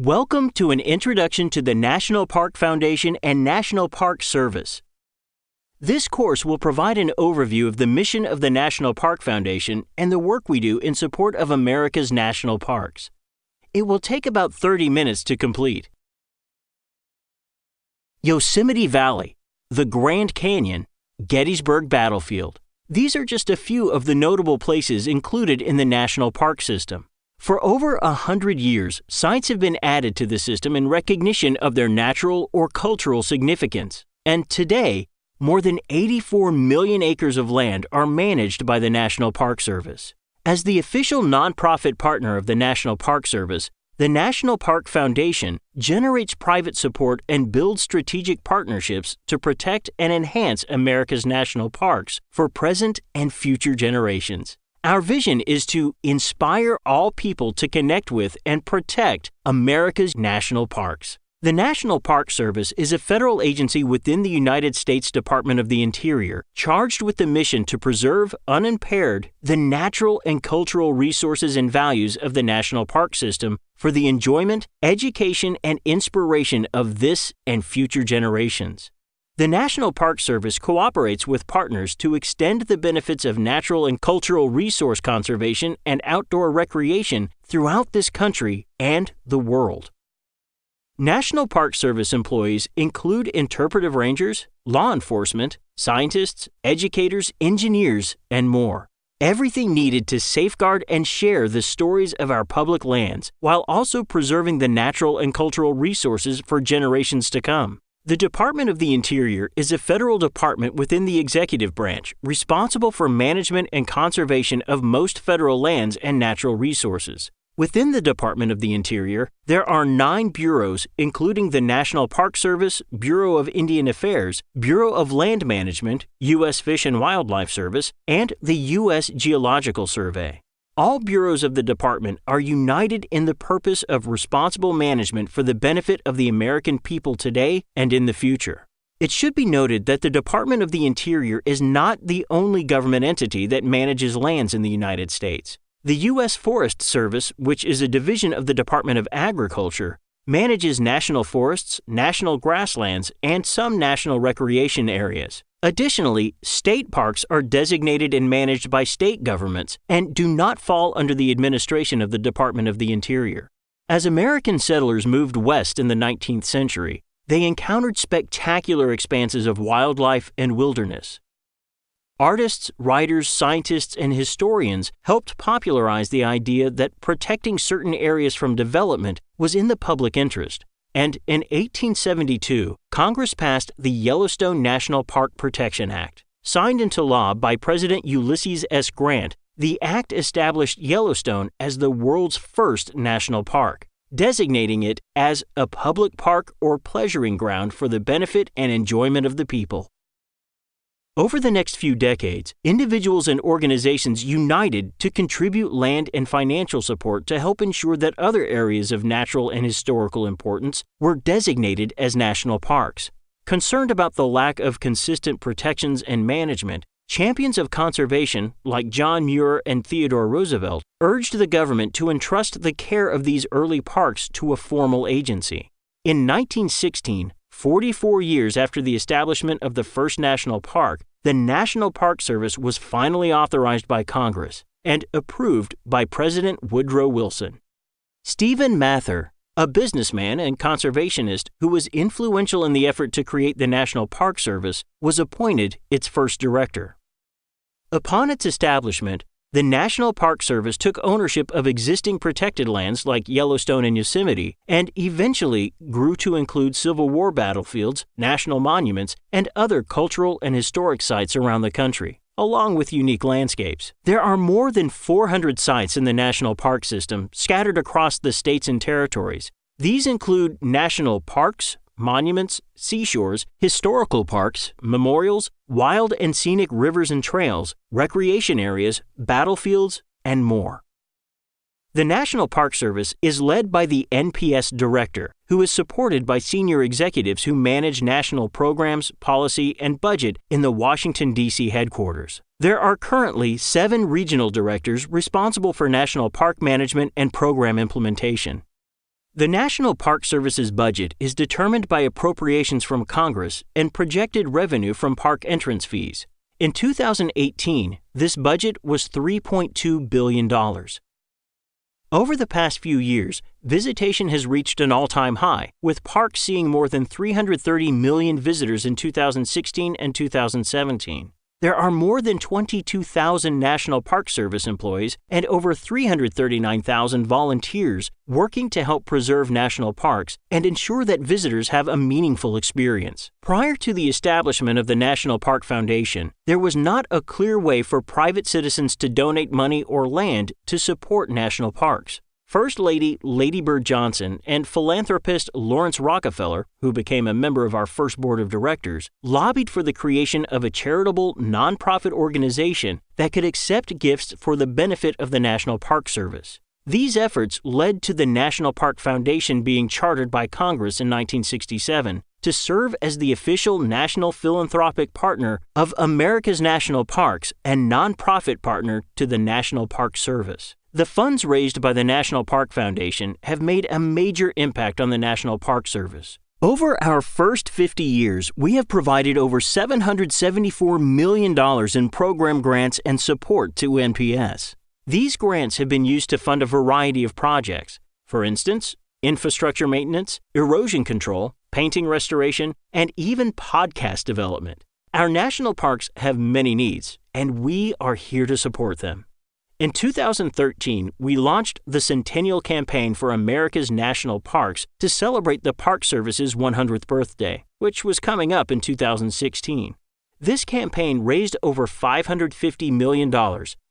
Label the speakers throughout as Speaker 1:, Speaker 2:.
Speaker 1: Welcome to an introduction to the National Park Foundation and National Park Service. This course will provide an overview of the mission of the National Park Foundation and the work we do in support of America's national parks. It will take about 30 minutes to complete. Yosemite Valley, the Grand Canyon, Gettysburg Battlefield. These are just a few of the notable places included in the National Park System. For over 100 years, sites have been added to the system in recognition of their natural or cultural significance. And today, more than 84 million acres of land are managed by the National Park Service. As the official nonprofit partner of the National Park Service, the National Park Foundation generates private support and builds strategic partnerships to protect and enhance America's national parks for present and future generations. Our vision is to inspire all people to connect with and protect America's national parks. The National Park Service is a federal agency within the United States Department of the Interior, charged with the mission to preserve, unimpaired, the natural and cultural resources and values of the national park system for the enjoyment, education, and inspiration of this and future generations. The National Park Service cooperates with partners to extend the benefits of natural and cultural resource conservation and outdoor recreation throughout this country and the world. National Park Service employees include interpretive rangers, law enforcement, scientists, educators, engineers, and more. Everything needed to safeguard and share the stories of our public lands while also preserving the natural and cultural resources for generations to come. The Department of the Interior is a federal department within the executive branch responsible for management and conservation of most federal lands and natural resources. Within the Department of the Interior, there are 9 bureaus, including the National Park Service, Bureau of Indian Affairs, Bureau of Land Management, U.S. Fish and Wildlife Service, and the U.S. Geological Survey. All bureaus of the department are united in the purpose of responsible management for the benefit of the American people today and in the future. It should be noted that the Department of the Interior is not the only government entity that manages lands in the United States. The U.S. Forest Service, which is a division of the Department of Agriculture, manages national forests, national grasslands, and some national recreation areas. Additionally, state parks are designated and managed by state governments and do not fall under the administration of the Department of the Interior. As American settlers moved west in the 19th century, they encountered spectacular expanses of wildlife and wilderness. Artists, writers, scientists, and historians helped popularize the idea that protecting certain areas from development was in the public interest. And in 1872, Congress passed the Yellowstone National Park Protection Act. Signed into law by President Ulysses S. Grant, the act established Yellowstone as the world's first national park, designating it as a public park or pleasuring ground for the benefit and enjoyment of the people. Over the next few decades, individuals and organizations united to contribute land and financial support to help ensure that other areas of natural and historical importance were designated as national parks. Concerned about the lack of consistent protections and management, champions of conservation like John Muir and Theodore Roosevelt urged the government to entrust the care of these early parks to a formal agency. In 1916, 44 years after the establishment of the first national park, the National Park Service was finally authorized by Congress and approved by President Woodrow Wilson. Stephen Mather, a businessman and conservationist who was influential in the effort to create the National Park Service, was appointed its first director. Upon its establishment, the National Park Service took ownership of existing protected lands like Yellowstone and Yosemite, and eventually grew to include Civil War battlefields, national monuments, and other cultural and historic sites around the country, along with unique landscapes. There are more than 400 sites in the National Park System scattered across the states and territories. These include national parks, monuments, seashores, historical parks, memorials, wild and scenic rivers and trails, recreation areas, battlefields, and more. The National Park Service is led by the NPS Director, who is supported by senior executives who manage national programs, policy, and budget in the Washington, D.C. headquarters. There are currently 7 regional directors responsible for national park management and program implementation. The National Park Service's budget is determined by appropriations from Congress and projected revenue from park entrance fees. In 2018, this budget was $3.2 billion. Over the past few years, visitation has reached an all-time high, with parks seeing more than 330 million visitors in 2016 and 2017. There are more than 22,000 National Park Service employees and over 339,000 volunteers working to help preserve national parks and ensure that visitors have a meaningful experience. Prior to the establishment of the National Park Foundation, there was not a clear way for private citizens to donate money or land to support national parks. First Lady Lady Bird Johnson and philanthropist Lawrence Rockefeller, who became a member of our first board of directors, lobbied for the creation of a charitable, nonprofit organization that could accept gifts for the benefit of the National Park Service. These efforts led to the National Park Foundation being chartered by Congress in 1967 to serve as the official national philanthropic partner of America's national parks and nonprofit partner to the National Park Service. The funds raised by the National Park Foundation have made a major impact on the National Park Service. Over our first 50 years, we have provided over $774 million in program grants and support to NPS. These grants have been used to fund a variety of projects. For instance, infrastructure maintenance, erosion control, painting restoration, and even podcast development. Our national parks have many needs, and we are here to support them. In 2013, we launched the Centennial Campaign for America's National Parks to celebrate the Park Service's 100th birthday, which was coming up in 2016. This campaign raised over $550 million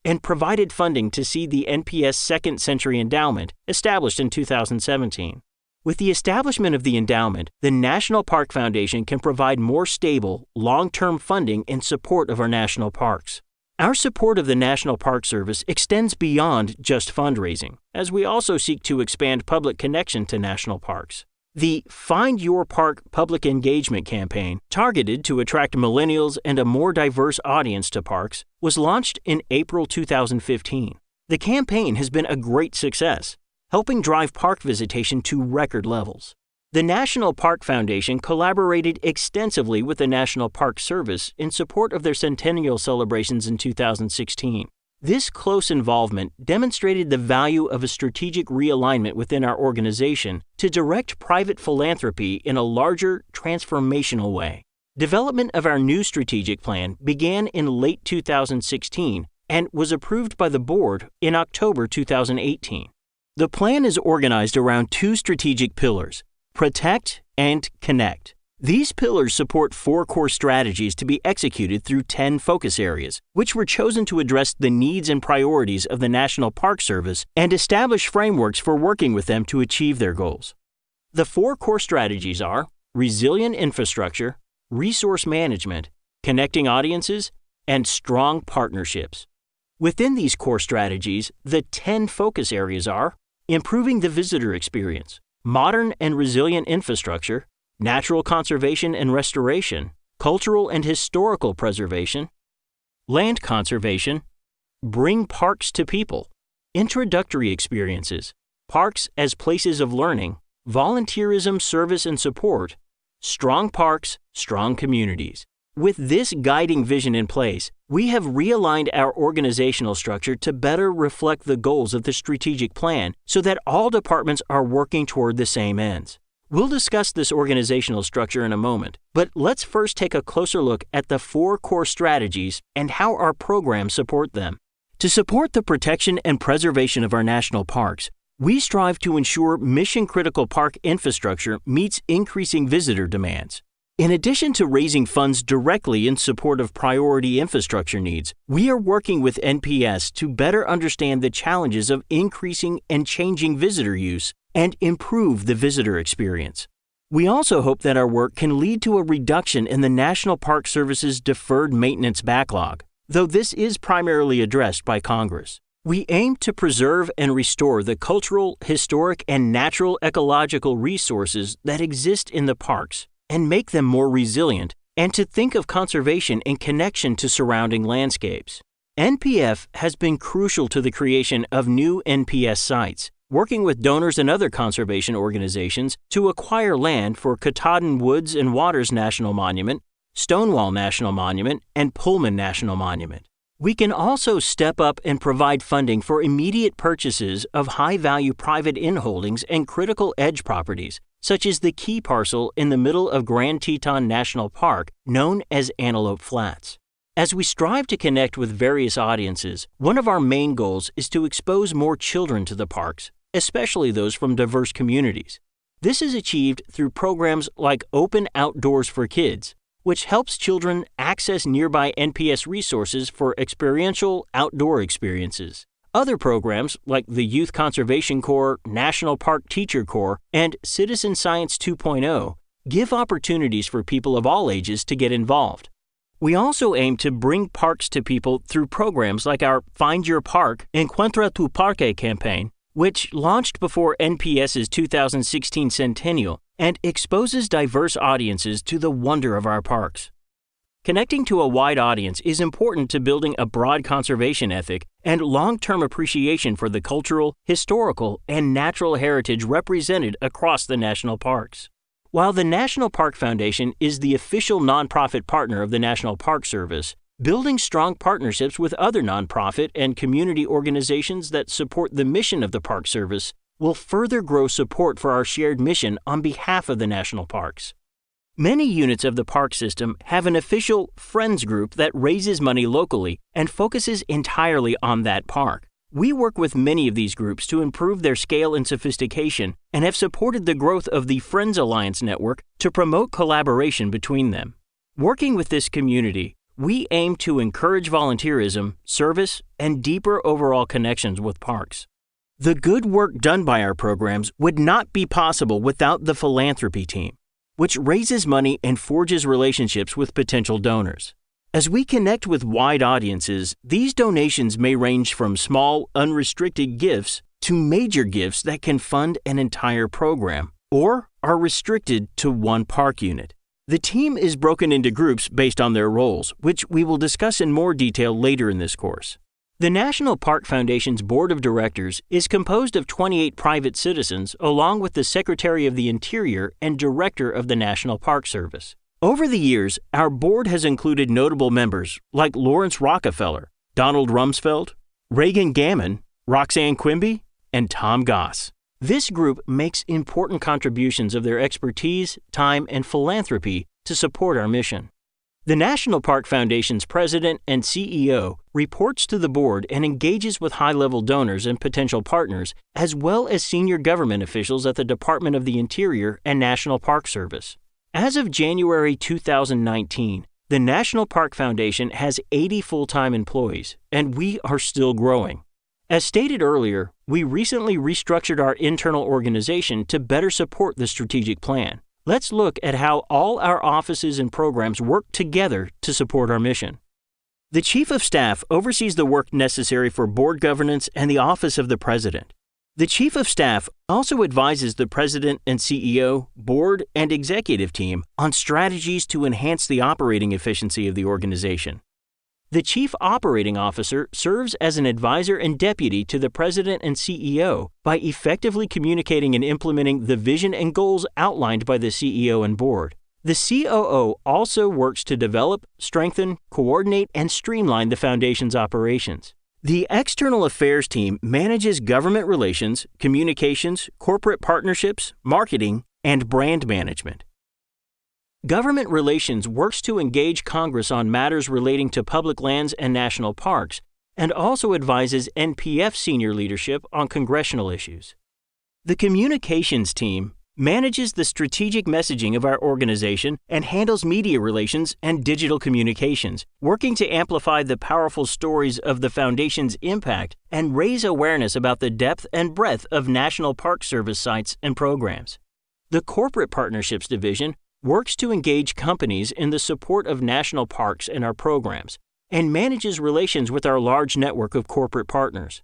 Speaker 1: and provided funding to seed the NPS Second Century Endowment, established in 2017. With the establishment of the endowment, the National Park Foundation can provide more stable, long-term funding in support of our national parks. Our support of the National Park Service extends beyond just fundraising, as we also seek to expand public connection to national parks. The Find Your Park public engagement campaign, targeted to attract millennials and a more diverse audience to parks, was launched in April 2015. The campaign has been a great success, helping drive park visitation to record levels. The National Park Foundation collaborated extensively with the National Park Service in support of their centennial celebrations in 2016. This close involvement demonstrated the value of a strategic realignment within our organization to direct private philanthropy in a larger, transformational way. Development of our new strategic plan began in late 2016 and was approved by the board in October 2018. The plan is organized around two strategic pillars: Protect and Connect. These pillars support 4 core strategies to be executed through 10 focus areas, which were chosen to address the needs and priorities of the National Park Service and establish frameworks for working with them to achieve their goals. The 4 core strategies are resilient infrastructure, resource management, connecting audiences, and strong partnerships. Within these core strategies, the 10 focus areas are improving the visitor experience, modern and resilient infrastructure, natural conservation and restoration, cultural and historical preservation, land conservation, bring parks to people, introductory experiences, parks as places of learning, volunteerism, service and support, strong parks, strong communities. With this guiding vision in place, we have realigned our organizational structure to better reflect the goals of the strategic plan so that all departments are working toward the same ends. We'll discuss this organizational structure in a moment, but let's first take a closer look at the 4 core strategies and how our programs support them. To support the protection and preservation of our national parks, we strive to ensure mission-critical park infrastructure meets increasing visitor demands. In addition to raising funds directly in support of priority infrastructure needs, we are working with NPS to better understand the challenges of increasing and changing visitor use and improve the visitor experience. We also hope that our work can lead to a reduction in the National Park Service's deferred maintenance backlog, though this is primarily addressed by Congress. We aim to preserve and restore the cultural, historic, and natural ecological resources that exist in the parks, and make them more resilient, and to think of conservation in connection to surrounding landscapes. NPF has been crucial to the creation of new NPS sites, working with donors and other conservation organizations to acquire land for Katahdin Woods and Waters National Monument, Stonewall National Monument, and Pullman National Monument. We can also step up and provide funding for immediate purchases of high-value private inholdings and critical edge properties, such as the key parcel in the middle of Grand Teton National Park, known as Antelope Flats. As we strive to connect with various audiences, one of our main goals is to expose more children to the parks, especially those from diverse communities. This is achieved through programs like Open Outdoors for Kids, which helps children access nearby NPS resources for experiential outdoor experiences. Other programs like the Youth Conservation Corps, National Park Teacher Corps, and Citizen Science 2.0 give opportunities for people of all ages to get involved. We also aim to bring parks to people through programs like our Find Your Park, Encuentra tu Parque campaign, which launched before NPS's 2016 centennial and exposes diverse audiences to the wonder of our parks. Connecting to a wide audience is important to building a broad conservation ethic and long-term appreciation for the cultural, historical, and natural heritage represented across the national parks. While the National Park Foundation is the official nonprofit partner of the National Park Service, building strong partnerships with other nonprofit and community organizations that support the mission of the Park Service will further grow support for our shared mission on behalf of the national parks. Many units of the park system have an official Friends group that raises money locally and focuses entirely on that park. We work with many of these groups to improve their scale and sophistication and have supported the growth of the Friends Alliance network to promote collaboration between them. Working with this community, we aim to encourage volunteerism, service, and deeper overall connections with parks. The good work done by our programs would not be possible without the philanthropy team, which raises money and forges relationships with potential donors. As we connect with wide audiences, these donations may range from small, unrestricted gifts to major gifts that can fund an entire program or are restricted to one park unit. The team is broken into groups based on their roles, which we will discuss in more detail later in this course. The National Park Foundation's Board of Directors is composed of 28 private citizens along with the Secretary of the Interior and Director of the National Park Service. Over the years, our board has included notable members like Lawrence Rockefeller, Donald Rumsfeld, Reagan Gammon, Roxanne Quimby, and Tom Goss. This group makes important contributions of their expertise, time, and philanthropy to support our mission. The National Park Foundation's president and CEO reports to the board and engages with high-level donors and potential partners, as well as senior government officials at the Department of the Interior and National Park Service. As of January 2019, the National Park Foundation has 80 full-time employees, and we are still growing. As stated earlier, we recently restructured our internal organization to better support the strategic plan. Let's look at how all our offices and programs work together to support our mission. The Chief of Staff oversees the work necessary for board governance and the Office of the President. The Chief of Staff also advises the President and CEO, board, and executive team on strategies to enhance the operating efficiency of the organization. The Chief Operating Officer serves as an advisor and deputy to the President and CEO by effectively communicating and implementing the vision and goals outlined by the CEO and board. The COO also works to develop, strengthen, coordinate, and streamline the Foundation's operations. The External Affairs team manages government relations, communications, corporate partnerships, marketing, and brand management. Government Relations works to engage Congress on matters relating to public lands and national parks, and also advises NPF senior leadership on congressional issues. The Communications team manages the strategic messaging of our organization and handles media relations and digital communications, working to amplify the powerful stories of the Foundation's impact and raise awareness about the depth and breadth of National Park Service sites and programs. The Corporate Partnerships division works to engage companies in the support of national parks and our programs, and manages relations with our large network of corporate partners.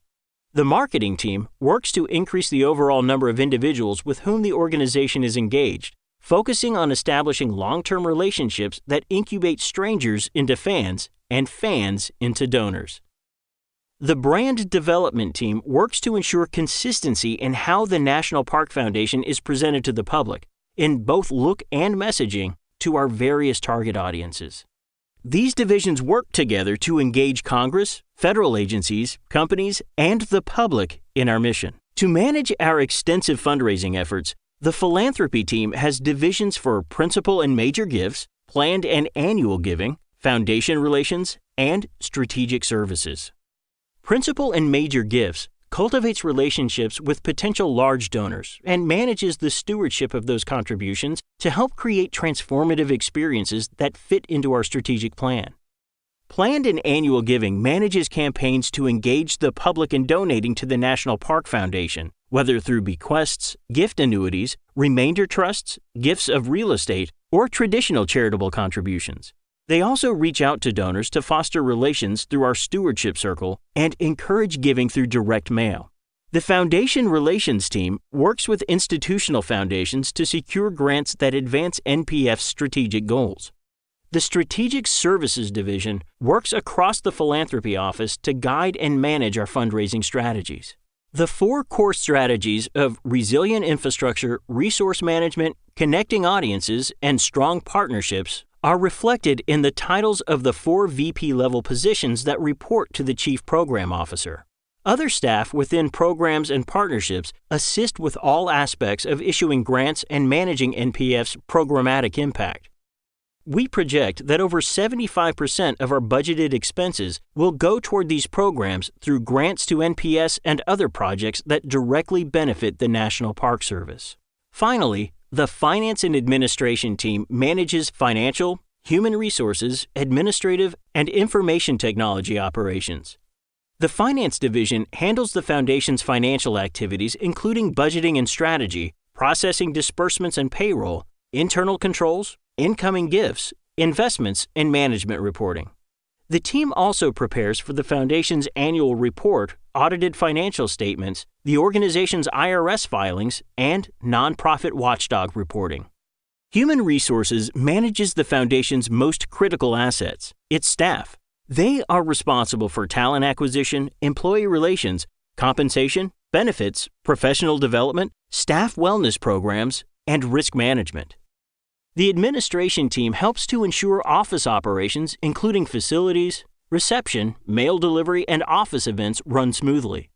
Speaker 1: The marketing team works to increase the overall number of individuals with whom the organization is engaged, focusing on establishing long-term relationships that incubate strangers into fans and fans into donors. The brand development team works to ensure consistency in how the National Park Foundation is presented to the public, in both look and messaging, to our various target audiences. These divisions work together to engage Congress, federal agencies, companies, and the public in our mission. To manage our extensive fundraising efforts, the philanthropy team has divisions for principal and major gifts, planned and annual giving, foundation relations, and strategic services. Principal and major gifts cultivates relationships with potential large donors and manages the stewardship of those contributions to help create transformative experiences that fit into our strategic plan. Planned and annual giving manages campaigns to engage the public in donating to the National Park Foundation, whether through bequests, gift annuities, remainder trusts, gifts of real estate, or traditional charitable contributions. They also reach out to donors to foster relations through our stewardship circle and encourage giving through direct mail. The Foundation Relations team works with institutional foundations to secure grants that advance NPF's strategic goals. The Strategic Services Division works across the Philanthropy Office to guide and manage our fundraising strategies. The 4 core strategies of resilient infrastructure, resource management, connecting audiences, and strong partnerships are reflected in the titles of the 4 VP-level positions that report to the Chief Program Officer. Other staff within programs and partnerships assist with all aspects of issuing grants and managing NPF's programmatic impact. We project that over 75% of our budgeted expenses will go toward these programs through grants to NPS and other projects that directly benefit the National Park Service. Finally, the Finance and Administration team manages financial, human resources, administrative, and information technology operations. The Finance Division handles the Foundation's financial activities, including budgeting and strategy, processing disbursements and payroll, internal controls, incoming gifts, investments, and management reporting. The team also prepares for the Foundation's annual report, audited financial statements, the organization's IRS filings, and nonprofit watchdog reporting. Human Resources manages the Foundation's most critical assets, its staff. They are responsible for talent acquisition, employee relations, compensation, benefits, professional development, staff wellness programs, and risk management. The administration team helps to ensure office operations, including facilities, reception, mail delivery, and office events run smoothly.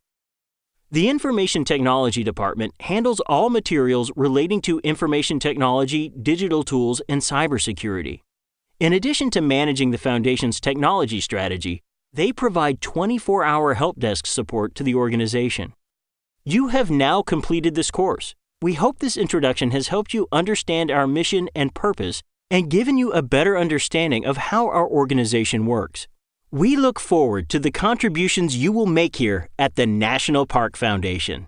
Speaker 1: The Information Technology Department handles all materials relating to information technology, digital tools, and cybersecurity. In addition to managing the Foundation's technology strategy, they provide 24-hour help desk support to the organization. You have now completed this course. We hope this introduction has helped you understand our mission and purpose and given you a better understanding of how our organization works. We look forward to the contributions you will make here at the National Park Foundation.